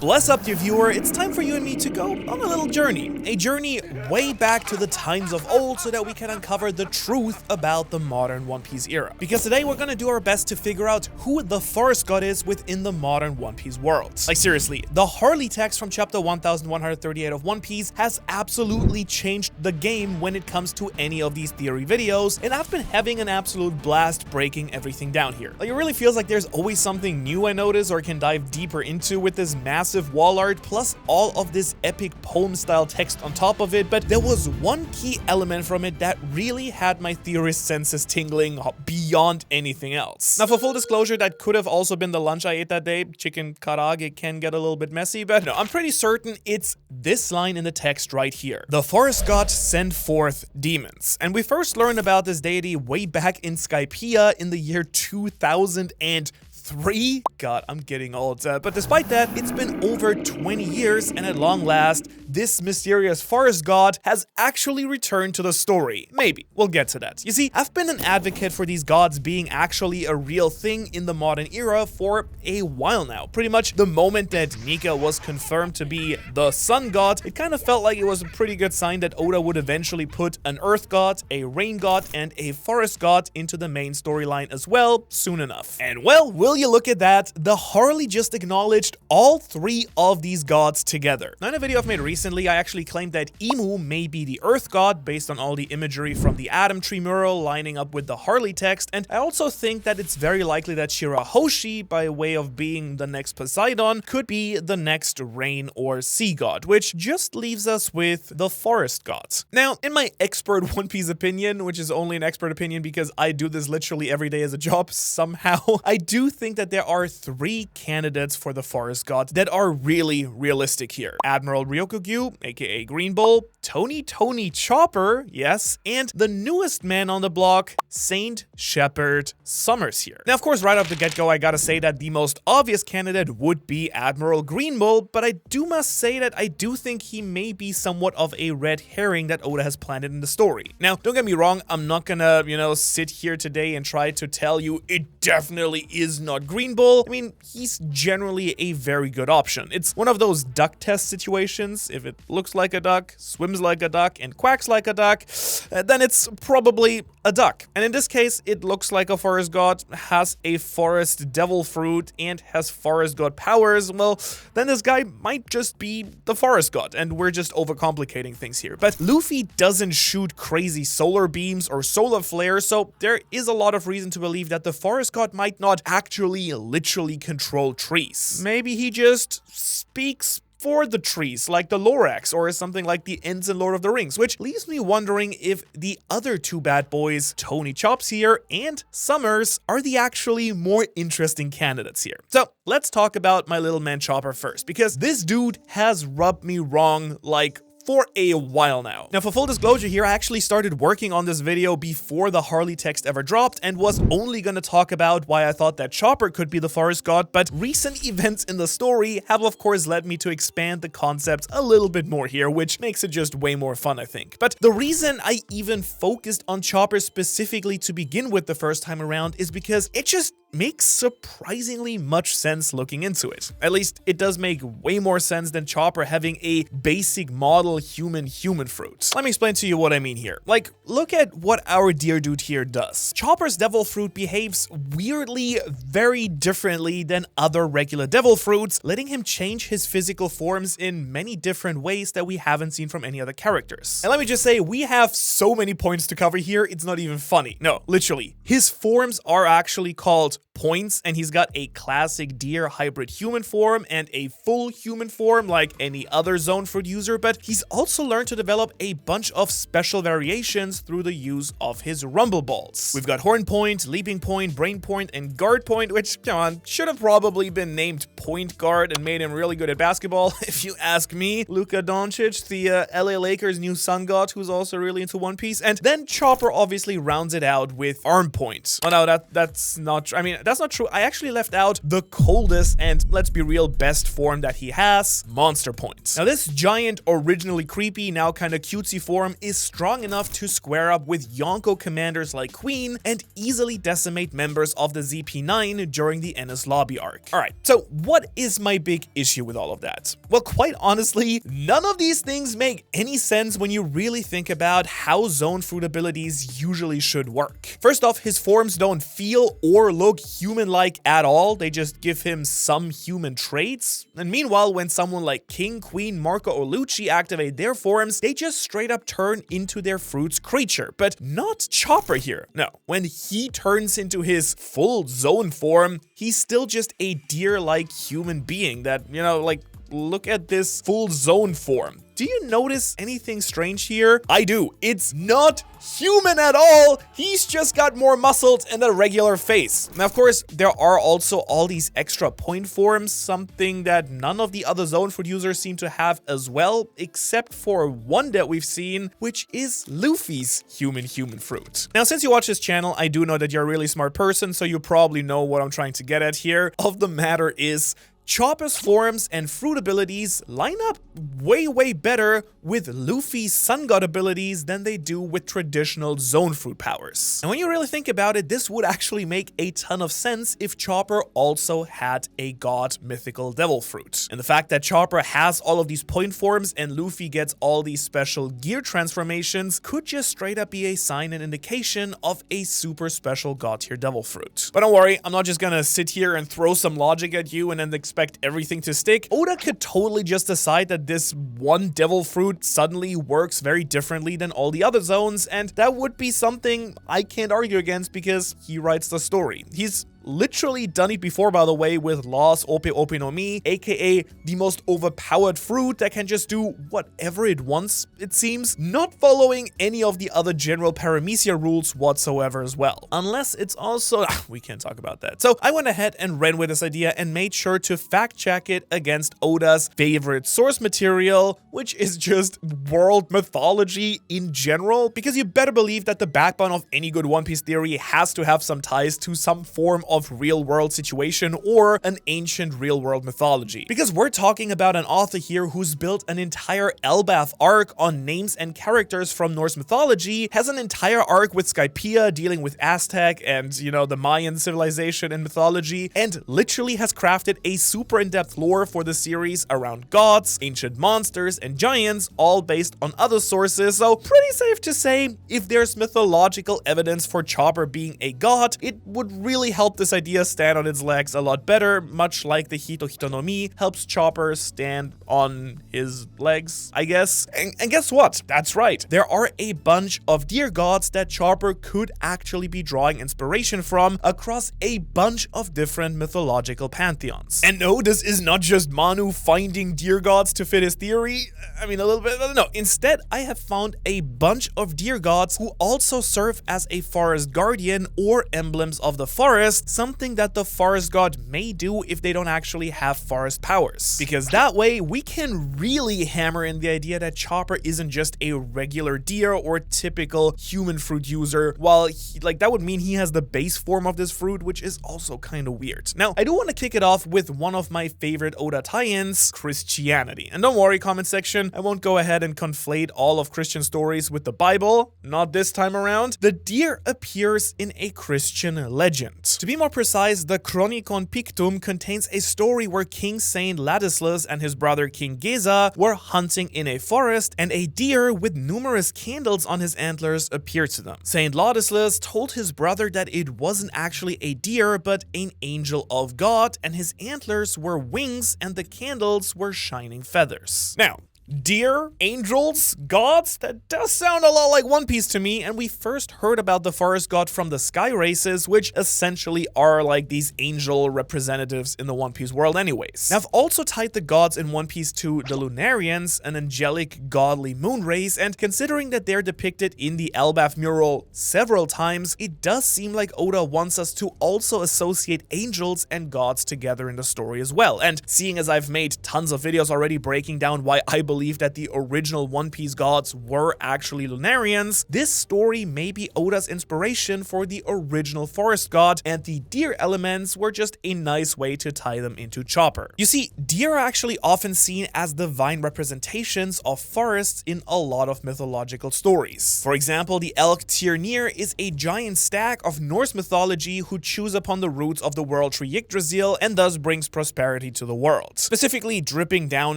Bless up, dear viewer, it's time for you and me to go on a little journey. A journey way back to the times of old so that we can uncover the truth about the modern One Piece era. Because today we're gonna do our best to figure out who the forest god is within the modern One Piece world. Like seriously, the Harley text from chapter 1138 of One Piece has absolutely changed the game when it comes to any of these theory videos, and I've been having an absolute blast breaking everything down here. Like, it really feels like there's always something new I notice or can dive deeper into with this massive wall art, plus all of this epic poem-style text on top of it, but there was one key element from it that really had my theorist senses tingling beyond anything else. Now, for full disclosure, that could have also been the lunch I ate that day. Chicken karage can get a little bit messy, but no, I'm pretty certain it's this line in the text right here. The forest god sent forth demons. And we first learned about this deity way back in Skypiea in the year 2003. God, I'm getting old. But despite that, it's been over 20 years, and at long last, this mysterious forest god has actually returned to the story. Maybe. We'll get to that. You see, I've been an advocate for these gods being actually a real thing in the modern era for a while now. Pretty much the moment that Nika was confirmed to be the sun god, it kind of felt like it was a pretty good sign that Oda would eventually put an earth god, a rain god, and a forest god into the main storyline as well soon enough. And well, will you look at that, the Harley just acknowledged all three of these gods together. Now, in a video I've made recently, I actually claimed that Imu may be the earth god based on all the imagery from the Adam Tree mural lining up with the Harley text, and I also think that it's very likely that Shirahoshi, by way of being the next Poseidon, could be the next rain or sea god, which just leaves us with the forest gods. Now, in my expert One Piece opinion, which is only an expert opinion because I do this literally every day as a job somehow, I do think that there are three candidates for the forest god that are really realistic here. Admiral Ryokugyu, aka Green Bull, Tony Chopper, yes, and the newest man on the block, Saint Shepherd Summers here. Now, of course, right off the get-go, I gotta say that the most obvious candidate would be Admiral Green Bull, but I must say that I do think he may be somewhat of a red herring that Oda has planted in the story. Now, don't get me wrong, I'm not gonna, sit here today and try to tell you it definitely is not Green Bull. I mean, he's generally a very good option. It's one of those duck test situations. If it looks like a duck, swims like a duck, and quacks like a duck, then it's probably a duck. And in this case, it looks like a forest god, has a forest devil fruit, and has forest god powers. Well, then this guy might just be the forest god, and we're just overcomplicating things here. But Luffy doesn't shoot crazy solar beams or solar flares, so there is a lot of reason to believe that the forest god might not actually literally control trees. Maybe he just speaks for the trees, like the Lorax, or something like the Ents in Lord of the Rings, which leaves me wondering if the other two bad boys, Tony Chops here and Summers, are the actually more interesting candidates here. So let's talk about my little man Chopper first, because this dude has rubbed me wrong like for a while now. Now, for full disclosure here, I actually started working on this video before the Harley text ever dropped and was only gonna talk about why I thought that Chopper could be the forest god, but recent events in the story have of course led me to expand the concept a little bit more here, which makes it just way more fun, I think. But the reason I even focused on Chopper specifically to begin with the first time around is because it just makes surprisingly much sense looking into it. At least it does make way more sense than Chopper having a basic model human fruit. Let me explain to you what I mean here. Like, look at what our dear dude here does. Chopper's devil fruit behaves weirdly very differently than other regular devil fruits, letting him change his physical forms in many different ways that we haven't seen from any other characters. And let me just say, we have so many points to cover here, it's not even funny. No, literally. His forms are actually called points, and he's got a classic deer hybrid human form and a full human form like any other zone fruit user, but he's also learned to develop a bunch of special variations through the use of his rumble balls. We've got horn point, leaping point, brain point, and guard point, which, come on, should have probably been named point guard and made him really good at basketball, if you ask me. Luka Doncic, the LA Lakers new sun god, who's also really into One Piece. And then Chopper obviously rounds it out with arm point. Oh no, that's not, I mean, that's not true. I actually left out the coldest and, let's be real, best form that he has, Monster Point. Now this giant, originally creepy, now kind of cutesy form is strong enough to square up with Yonko commanders like Queen and easily decimate members of the ZP9 during the Ennis Lobby arc. Alright, so what is my big issue with all of that? Well, quite honestly, none of these things make any sense when you really think about how zone fruit abilities usually should work. First off, his forms don't feel or look human-like at all, they just give him some human traits. And meanwhile, when someone like King, Queen, Marco, or Lucci activate their forms, they just straight up turn into their fruit's creature. But not Chopper here. No, when he turns into his full zone form, he's still just a deer-like human being that, you know, like, look at this full zone form. Do you notice anything strange here? I do. It's not human at all. He's just got more muscles and a regular face. Now, of course, there are also all these extra point forms, something that none of the other zone fruit users seem to have as well, except for one that we've seen, which is Luffy's human fruit. Now, since you watch this channel, I do know that you're a really smart person, so you probably know what I'm trying to get at here. Of the matter is, Chopper's forms and fruit abilities line up way better with Luffy's Sun God abilities than they do with traditional zone fruit powers. And when you really think about it, this would actually make a ton of sense if Chopper also had a God mythical devil fruit. And the fact that Chopper has all of these point forms and Luffy gets all these special gear transformations could just straight up be a sign and indication of a super special God tier devil fruit. But don't worry, I'm not just gonna sit here and throw some logic at you and then expect everything to stick. Oda could totally just decide that this one devil fruit suddenly works very differently than all the other zones, and that would be something I can't argue against because he writes the story. He's literally done it before, by the way, with Lost Ope Ope no Mi, aka the most overpowered fruit that can just do whatever it wants, it seems, not following any of the other general paramecia rules whatsoever as well. Unless it's also, we can't talk about that. So I went ahead and ran with this idea and made sure to fact check it against Oda's favorite source material, which is just world mythology in general, because you better believe that the backbone of any good One Piece theory has to have some ties to some form of real-world situation or an ancient real-world mythology. Because we're talking about an author here who's built an entire Elbaf arc on names and characters from Norse mythology, has an entire arc with Skypiea dealing with Aztec and, you know, the Mayan civilization and mythology, and literally has crafted a super in-depth lore for the series around gods, ancient monsters, and giants, all based on other sources, so pretty safe to say, if there's mythological evidence for Chopper being a god, it would really help this idea stand on its legs a lot better, much like the Hito Hito no Mi helps Chopper stand on his legs, I guess. And guess what? That's right. There are a bunch of deer gods that Chopper could actually be drawing inspiration from across a bunch of different mythological pantheons. And no, this is not just Manu finding deer gods to fit his theory. I mean, a little bit, no. Instead, I have found a bunch of deer gods who also serve as a forest guardian or emblems of the forest, something that the forest god may do if they don't actually have forest powers. Because that way, we can really hammer in the idea that Chopper isn't just a regular deer or typical human fruit user, while that would mean he has the base form of this fruit, which is also kind of weird. Now, I do want to kick it off with one of my favorite Oda tie-ins, Christianity. And don't worry, comment section, I won't go ahead and conflate all of Christian stories with the Bible, not this time around. The deer appears in a Christian legend. To be more precise, the Chronicon Pictum contains a story where King Saint Ladislas and his brother King Geza were hunting in a forest, and a deer with numerous candles on his antlers appeared to them. Saint Ladislas told his brother that it wasn't actually a deer, but an angel of God, and his antlers were wings and the candles were shining feathers. Now, deer, angels, gods, that does sound a lot like One Piece to me, and we first heard about the forest god from the Sky Races, which essentially are like these angel representatives in the One Piece world anyways. Now, I've also tied the gods in One Piece to the Lunarians, an angelic godly moon race, and considering that they're depicted in the Elbaf mural several times, it does seem like Oda wants us to also associate angels and gods together in the story as well. And seeing as I've made tons of videos already breaking down why I believe believe that the original One Piece gods were actually Lunarians, this story may be Oda's inspiration for the original forest god, and the deer elements were just a nice way to tie them into Chopper. You see, deer are actually often seen as divine representations of forests in a lot of mythological stories. For example, the elk Cernunnos is a giant stag of Norse mythology who chews upon the roots of the world tree Yggdrasil and thus brings prosperity to the world, specifically dripping down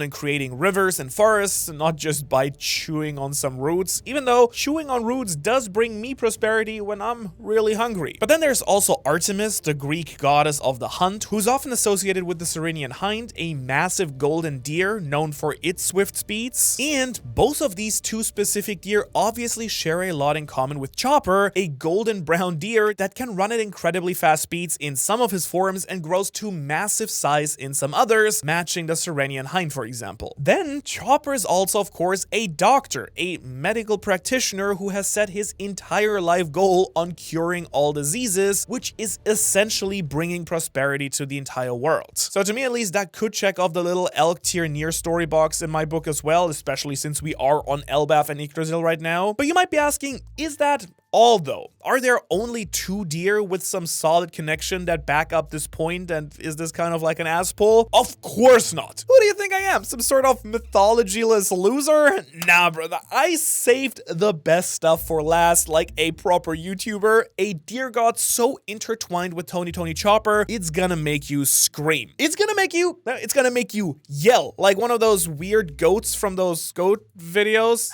and creating rivers and forests, not just by chewing on some roots, even though chewing on roots does bring me prosperity when I'm really hungry. But then there's also Artemis, the Greek goddess of the hunt, who's often associated with the Cernunnos hind, a massive golden deer known for its swift speeds. And both of these two specific deer obviously share a lot in common with Chopper, a golden brown deer that can run at incredibly fast speeds in some of his forms and grows to massive size in some others, matching the Cernunnos hind, for example. Then Chopper is also, of course, a doctor, a medical practitioner who has set his entire life goal on curing all diseases, which is essentially bringing prosperity to the entire world. So to me at least, that could check off the little elk Cernunnos story box in my book as well, especially since we are on Elbaf and Yggdrasil right now. But you might be asking, is that all though? Are there only two deer with some solid connection that back up this point, and is this kind of like an ass pull? Of course not. Who do you think I am? Some sort of mythologyless loser? Nah, brother. I saved the best stuff for last, like a proper YouTuber. A deer god so intertwined with Tony Chopper, it's gonna make you scream. It's gonna make you yell, like one of those weird goats from those goat videos.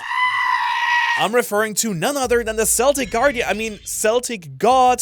I'm referring to none other than the Celtic god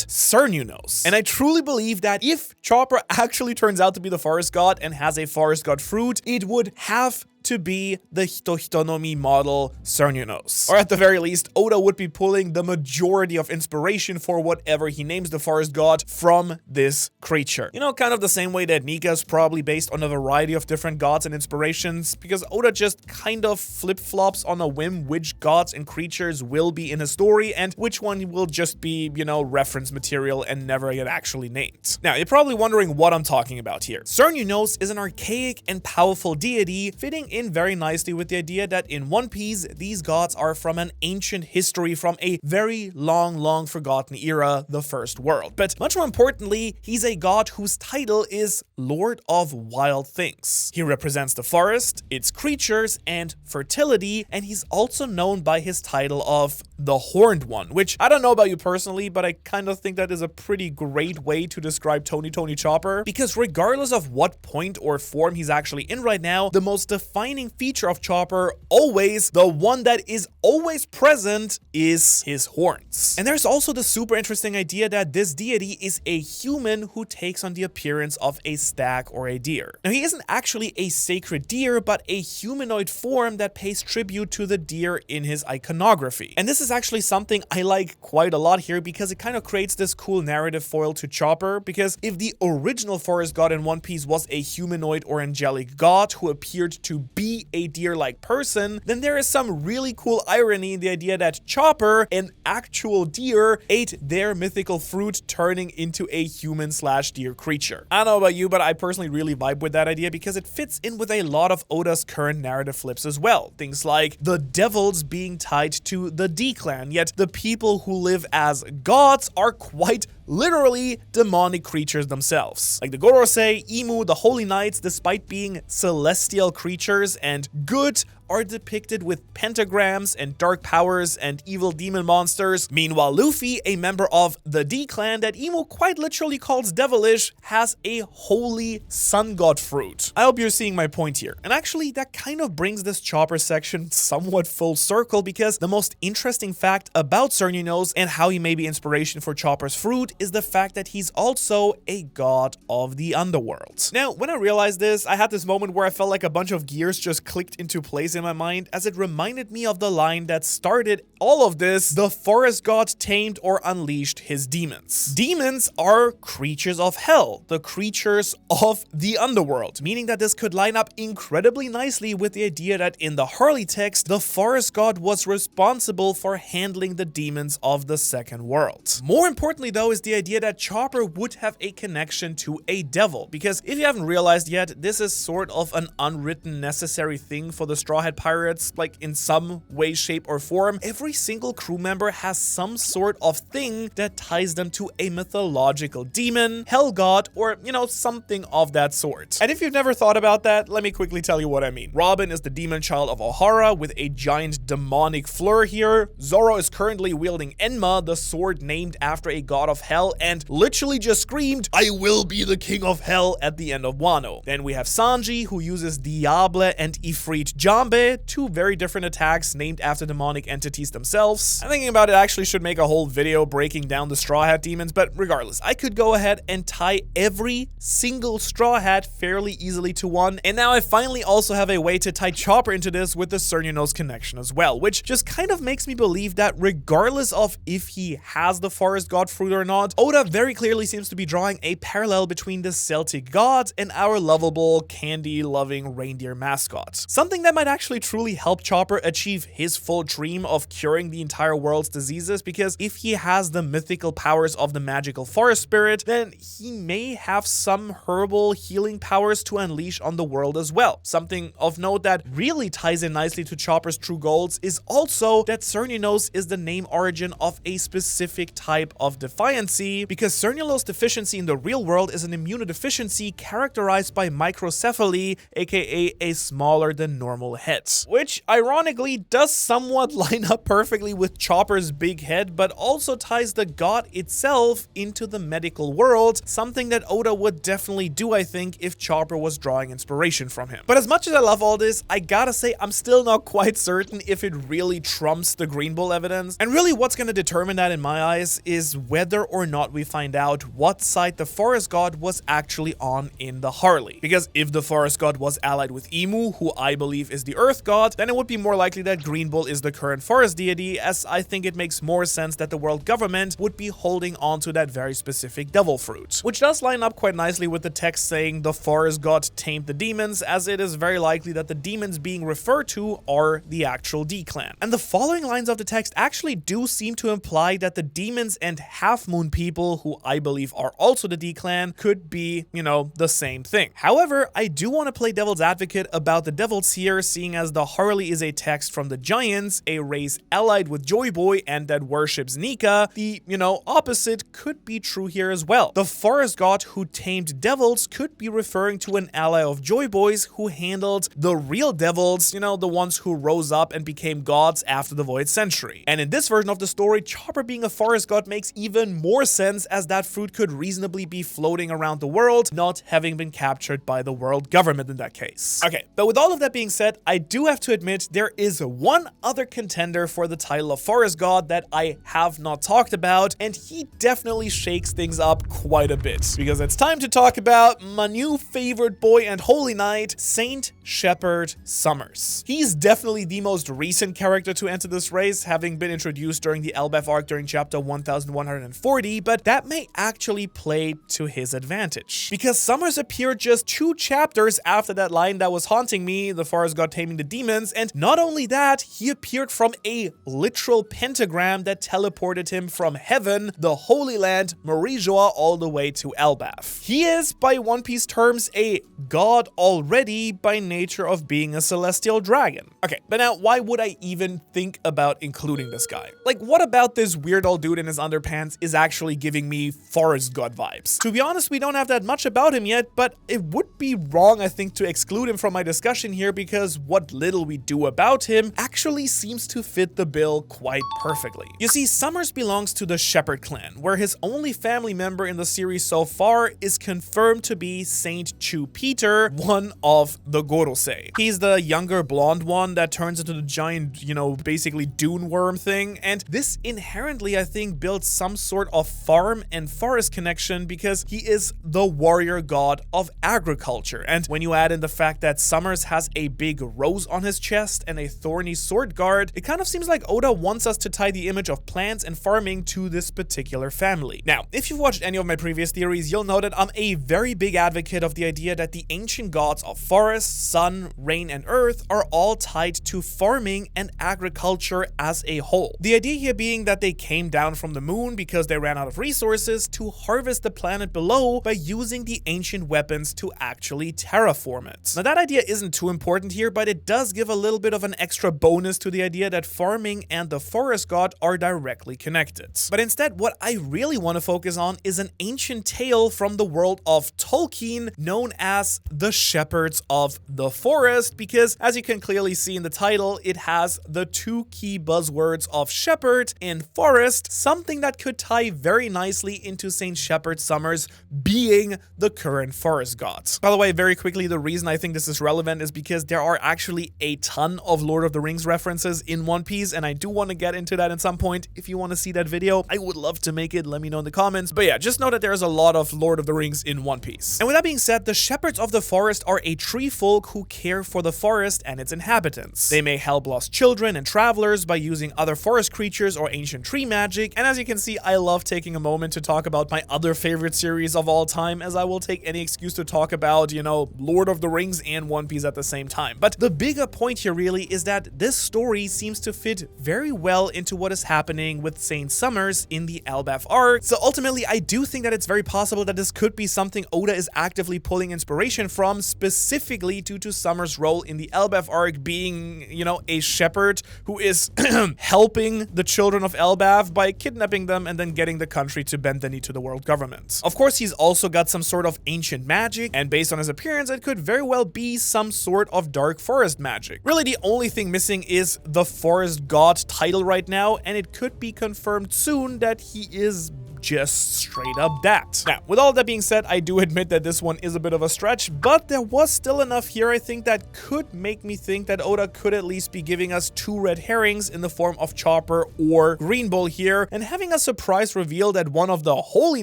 Cernunnos. And I truly believe that if Chopper actually turns out to be the forest god and has a forest god fruit, it would have to be the Hitohitonomi model Cernunnos. Or at the very least, Oda would be pulling the majority of inspiration for whatever he names the forest god from this creature. You know, kind of the same way that Nika is probably based on a variety of different gods and inspirations, because Oda just kind of flip-flops on a whim which gods and creatures will be in his story and which one will just be, you know, reference material and never get actually named. Now, you're probably wondering what I'm talking about here. Cernunnos is an archaic and powerful deity fitting in very nicely with the idea that in One Piece, these gods are from an ancient history from a very long forgotten era, the First World. But much more importantly, he's a god whose title is Lord of Wild Things. He represents the forest, its creatures, and fertility, and he's also known by his title of the Horned One, which I don't know about you personally, but I kind of think that is a pretty great way to describe Tony Chopper, because regardless of what point or form he's actually in right now, the most defining feature of Chopper, always the one that is always present, is his horns. And there's also the super interesting idea that this deity is a human who takes on the appearance of a stag or a deer. Now, he isn't actually a sacred deer, but a humanoid form that pays tribute to the deer in his iconography. And this is actually something I like quite a lot here, because it kind of creates this cool narrative foil to Chopper, because if the original forest god in One Piece was a humanoid or angelic god who appeared to be a deer-like person, then there is some really cool irony in the idea that Chopper, an actual deer, ate their mythical fruit, turning into a human/deer creature. I don't know about you, but I personally really vibe with that idea because it fits in with a lot of Oda's current narrative flips as well. Things like the devils being tied to the D-clan, yet the people who live as gods are quite literally demonic creatures themselves. Like the Gorosei, Imu, the Holy Knights, despite being celestial creatures and good, are depicted with pentagrams and dark powers and evil demon monsters. Meanwhile, Luffy, a member of the D-clan that Imu quite literally calls devilish, has a holy sun god fruit. I hope you're seeing my point here. And actually, that kind of brings this Chopper section somewhat full circle, because the most interesting fact about Cernunnos and how he may be inspiration for Chopper's fruit is the fact that he's also a god of the underworld. Now, when I realized this, I had this moment where I felt like a bunch of gears just clicked into place in my mind, as it reminded me of the line that started all of this: the forest god tamed or unleashed his demons. Demons are creatures of hell, the creatures of the underworld, meaning that this could line up incredibly nicely with the idea that in the Harley text, the forest god was responsible for handling the demons of the second world. More importantly though is the idea that Chopper would have a connection to a devil, because if you haven't realized yet, this is sort of an unwritten necessary thing for the Straw Hat Hat pirates, like in some way, shape, or form, every single crew member has some sort of thing that ties them to a mythological demon, hell god, or, you know, something of that sort. And if you've never thought about that, let me quickly tell you what I mean. Robin is the demon child of Ohara with a giant demonic fleur here. Zoro is currently wielding Enma, the sword named after a god of hell, and literally just screamed, "I will be the king of hell" at the end of Wano. Then we have Sanji, who uses Diable and Ifrit Jambe, two very different attacks named after demonic entities themselves. I'm thinking about it, actually should make a whole video breaking down the Straw Hat demons, but regardless, I could go ahead and tie every single Straw Hat fairly easily to one, and now I finally also have a way to tie Chopper into this with the Cernunnos connection as well, which just kind of makes me believe that regardless of if he has the forest god fruit or not, Oda very clearly seems to be drawing a parallel between the Celtic gods and our lovable, candy-loving reindeer mascot. Something that might actually truly help Chopper achieve his full dream of curing the entire world's diseases, because if he has the mythical powers of the magical forest spirit, then he may have some herbal healing powers to unleash on the world as well. Something of note that really ties in nicely to Chopper's true goals is also that Cernunnos is the name origin of a specific type of defiancy, because Cernulose deficiency in the real world is an immunodeficiency characterized by microcephaly, aka a smaller than normal head. Which ironically does somewhat line up perfectly with Chopper's big head, but also ties the god itself into the medical world, something that Oda would definitely do, I think, if Chopper was drawing inspiration from him. But as much as I love all this, I gotta say I'm still not quite certain if it really trumps the Green Bull evidence. And really what's gonna determine that in my eyes is whether or not we find out what side the forest god was actually on in the Harley. Because if the forest god was allied with Emu, who I believe is the earth god, then it would be more likely that Green Bull is the current forest deity, as I think it makes more sense that the world government would be holding on to that very specific devil fruit. Which does line up quite nicely with the text saying the forest god tamed the demons, as it is very likely that the demons being referred to are the actual D-Clan. And the following lines of the text actually do seem to imply that the demons and Half Moon people, who I believe are also the D-Clan, could be, you know, the same thing. However, I do want to play devil's advocate about the devils here, seeing as the Harley is a text from the Giants, a race allied with Joy Boy and that worships Nika. The, you know, opposite could be true here as well. The forest god who tamed devils could be referring to an ally of Joy Boys who handled the real devils, you know, the ones who rose up and became gods after the Void Century. And in this version of the story, Chopper being a forest god makes even more sense, as that fruit could reasonably be floating around the world, not having been captured by the world government in that case. Okay, but with all of that being said, I do have to admit there is one other contender for the title of forest god that I have not talked about, and he definitely shakes things up quite a bit, because it's time to talk about my new favorite boy and holy knight, Saint Shepherd Summers. He's definitely the most recent character to enter this race, having been introduced during the Elbaf arc during chapter 1140, but that may actually play to his advantage, because Summers appeared just 2 chapters after that line that was haunting me, the forest god taming the demons, and not only that, he appeared from a literal pentagram that teleported him from heaven, the Holy Land, Morijoa, all the way to Elbaf. He is, by One Piece terms, a god already by nature of being a celestial dragon. Okay, but now why would I even think about including this guy? Like, what about this weird old dude in his underpants is actually giving me forest god vibes? To be honest, we don't have that much about him yet, but it would be wrong, I think, to exclude him from my discussion here, because what little we do about him actually seems to fit the bill quite perfectly. You see, Summers belongs to the Shepherd clan, where his only family member in the series so far is confirmed to be Saint Chu Peter, one of the Gorosei. He's the younger blonde one that turns into the giant, you know, basically dune worm thing, and this inherently, I think, builds some sort of farm and forest connection, because he is the warrior god of agriculture. And when you add in the fact that Summers has a big rose on his chest and a thorny sword guard, it kind of seems like Oda wants us to tie the image of plants and farming to this particular family. Now, if you've watched any of my previous theories, you'll know that I'm a very big advocate of the idea that the ancient gods of forests, sun, rain, and earth are all tied to farming and agriculture as a whole. The idea here being that they came down from the moon because they ran out of resources to harvest the planet below by using the ancient weapons to actually terraform it. Now that idea isn't too important here, but it does give a little bit of an extra bonus to the idea that farming and the forest god are directly connected. But instead, what I really want to focus on is an ancient tale from the world of Tolkien known as the Shepherds of the Forest, because as you can clearly see in the title, it has the two key buzzwords of shepherd and forest, something that could tie very nicely into Saint Shepherd Summers being the current forest god. By the way, very quickly, the reason I think this is relevant is because there are actually a ton of Lord of the Rings references in One Piece, and I do want to get into that at some point. If you want to see that video, I would love to make it. Let me know in the comments. But yeah, just know that there's a lot of Lord of the Rings in One Piece. And with that being said, the Shepherds of the Forest are a tree folk who care for the forest and its inhabitants. They may help lost children and travelers by using other forest creatures or ancient tree magic. And as you can see, I love taking a moment to talk about my other favorite series of all time, as I will take any excuse to talk about, you know, Lord of the Rings and One Piece at the same time. But the bigger point here really is that this story seems to fit very well into what is happening with Saint Summers in the Elbaf arc. So ultimately, I do think that it's very possible that this could be something Oda is actively pulling inspiration from, specifically due to Summers' role in the Elbaf arc being, you know, a shepherd who is helping the children of Elbaf by kidnapping them and then getting the country to bend the knee to the world government. Of course, he's also got some sort of ancient magic, and based on his appearance, it could very well be some sort of dark forest magic. Really, the only thing missing is the forest god title right now, and it could be confirmed soon that he is just straight up that. Now, with all that being said, I do admit that this one is a bit of a stretch, but there was still enough here, I think, that could make me think that Oda could at least be giving us two red herrings in the form of Chopper or Green Bull here, and having a surprise reveal that one of the Holy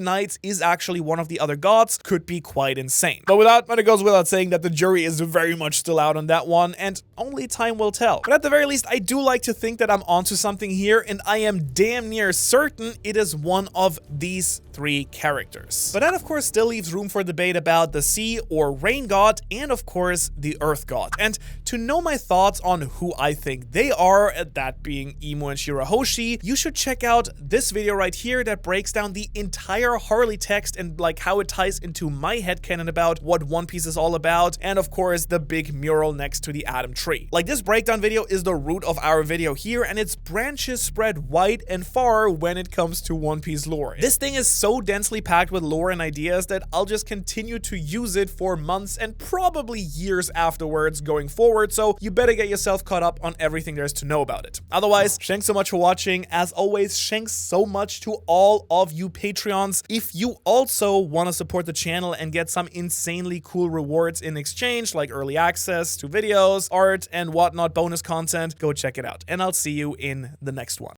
Knights is actually one of the other gods could be quite insane. But it goes without saying that the jury is very much still out on that one, and only time will tell. But at the very least, I do like to think that I'm onto something here, and I am damn near certain it is one of these three characters. But that of course still leaves room for debate about the sea or rain god and of course the earth god. And to know my thoughts on who I think they are, that being Imu and Shirahoshi, you should check out this video right here that breaks down the entire Harley text and like how it ties into my headcanon about what One Piece is all about, and of course the big mural next to the Adam tree. Like, this breakdown video is the root of our video here, and its branches spread wide and far when it comes to One Piece lore. This thing is so densely packed with lore and ideas that I'll just continue to use it for months and probably years afterwards going forward, so you better get yourself caught up on everything there is to know about it. Otherwise, thanks so much for watching. As always, thanks so much to all of you Patreons. If you also want to support the channel and get some insanely cool rewards in exchange, like early access to videos, art, and whatnot, bonus content, go check it out. And I'll see you in the next one.